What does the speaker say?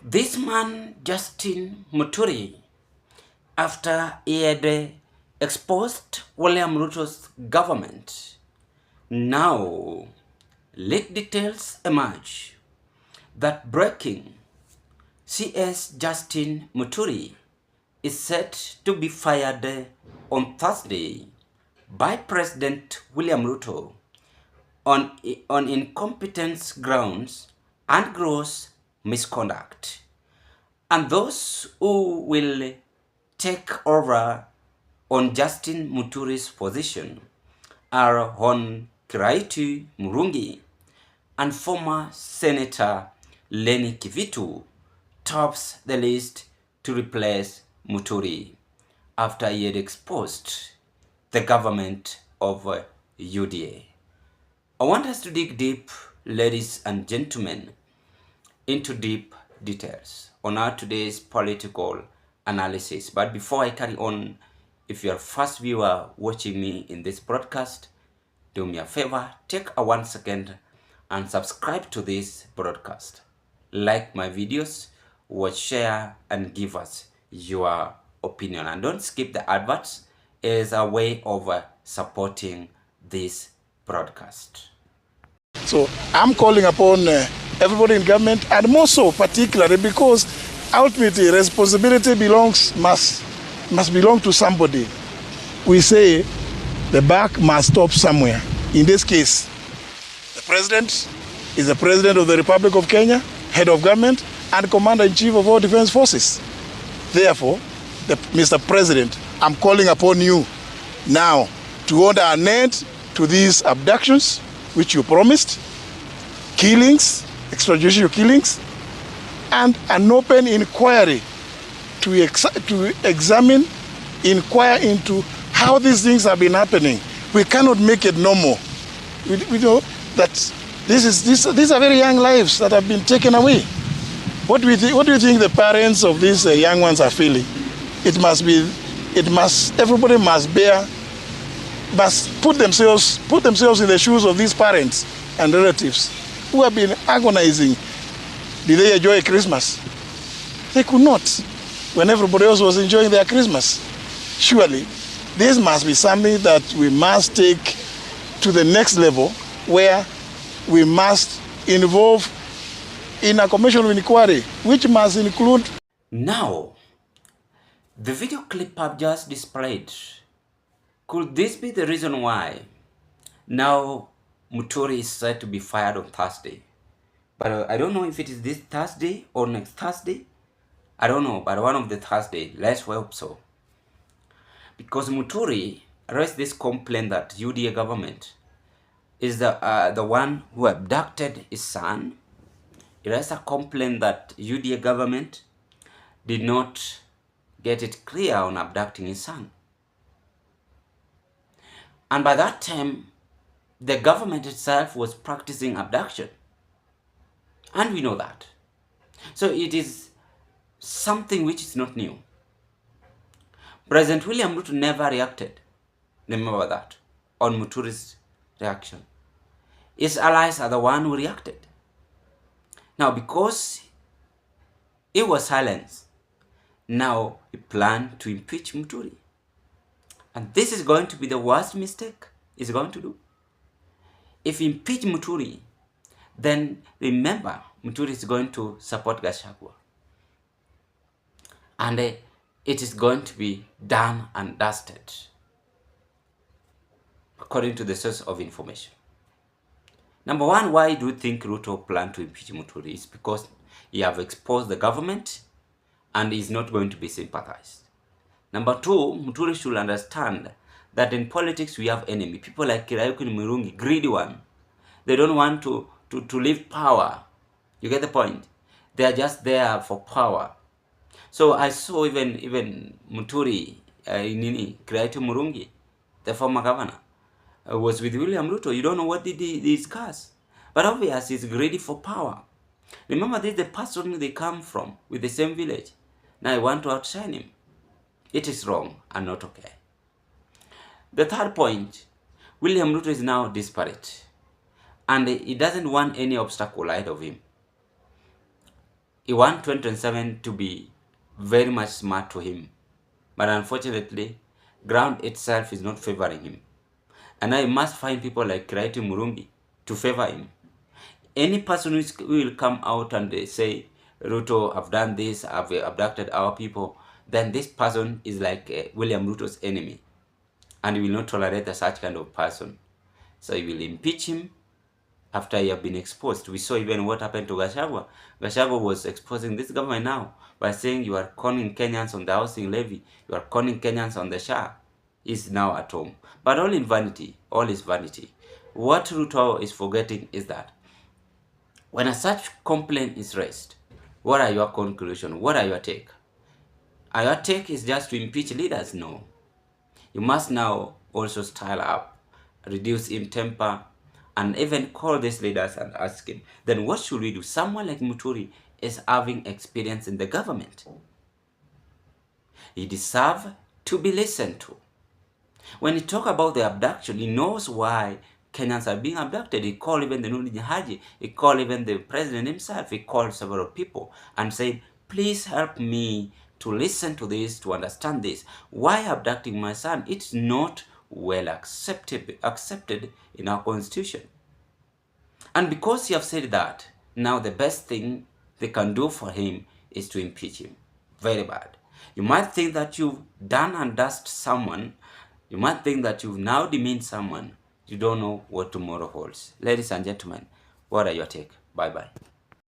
This man, Justin Muturi, after he had exposed William Ruto's government, now leaked details emerge that breaking CS Justin Muturi is set to be fired on Thursday by President William Ruto on incompetence grounds and gross misconduct. And those who will take over on Justin Muturi's position are Hon Kiraitu Murungi and former Senator Lenny Kivitu tops the list to replace Muturi after he had exposed the government of UDA. I want us to dig deep, ladies and gentlemen, into deep details on our today's political analysis. But before I carry on, if you're a first viewer watching me in this broadcast, do me a favor, take a 1 second and subscribe to this broadcast. Like my videos, watch, share, and give us your opinion. And don't skip the adverts. It is a way of supporting this broadcast. So I'm calling upon everybody in government, and more so particularly because ultimately responsibility must belong to somebody. We say the buck must stop somewhere. In this case, the president is the president of the Republic of Kenya, head of government, and commander-in-chief of all defense forces. Therefore, Mr. President, I'm calling upon you now to order an end to these abductions, which you promised, killings, extrajudicial killings, and an open inquiry to examine, inquire into how these things have been happening. We cannot make it normal. We know that these are very young lives that have been taken away. What do you think the parents of these young ones are feeling? Everybody must put themselves in the shoes of these parents and relatives who have been agonizing. Did they enjoy Christmas? They could not, when everybody else was enjoying their Christmas. Surely, this must be something that we must take to the next level, where we must involve in a commission of inquiry, which must include... Now, the video clip I've just displayed, could this be the reason why now Muturi is said to be fired on Thursday? But I don't know if it is this Thursday or next Thursday. I don't know, but one of the Thursday. Let's hope so. Because Muturi raised this complaint that UDA government is the one who abducted his son. He raised a complaint that UDA government did not get it clear on abducting his son. And by that time, the government itself was practicing abduction. And we know that. So it is something which is not new. President William Ruto never reacted, remember that, on Muturi's reaction. His allies are the one who reacted. Now, because he was silenced, now he planned to impeach Muturi. And this is going to be the worst mistake he's going to do. If he impeach Muturi, then remember, Muturi is going to support Gachagua. And it is going to be done and dusted, according to the source of information. Number one, why do you think Ruto planned to impeach Muturi? It's because he have exposed the government and is not going to be sympathized. Number two, Muturi should understand that in politics we have enemy. People like Kiraitu Murungi, greedy one. They don't want to leave power. You get the point? They are just there for power. So I saw even Muturi, Kiraitu Murungi, the former governor, was with William Ruto. You don't know what did he discuss. But obviously he's greedy for power. Remember, this is the person they come from, with the same village. Now I want to outshine him. It is wrong and not okay. The third point, William Ruto is now desperate. And he doesn't want any obstacle ahead of him. He wants 2027 to be very much smart to him. But unfortunately, ground itself is not favoring him. And I must find people like Kiraiti Murungi to favor him. Any person who will come out and they say, Ruto, I've done this, I've abducted our people, then this person is like William Ruto's enemy. And he will not tolerate such kind of person. So he will impeach him after he have been exposed. We saw even what happened to Gachagua. Gachagua was exposing this government now by saying you are conning Kenyans on the housing levy, you are conning Kenyans on the SHA. Is now at home. But all in vanity, all is vanity. What Ruto is forgetting is that when a such complaint is raised, what are your conclusions? What are your take? Are your take is just to impeach leaders? No. You must now also style up, reduce in temper, and even call these leaders and ask him, then what should we do? Someone like Muturi is having experience in the government. He deserves to be listened to. When he talk about the abduction, he knows why Kenyans are being abducted. He called even the Nuri Haji, he called even the president himself, he called several people and said, please help me to listen to this, to understand this. Why abducting my son? It's not well accepted in our constitution. And because you have said that, now the best thing they can do for him is to impeach him. Very bad. You might think that you've done and dusted someone. You might think that you've now demeaned someone. You don't know what tomorrow holds. Ladies and gentlemen, what are your take? Bye-bye.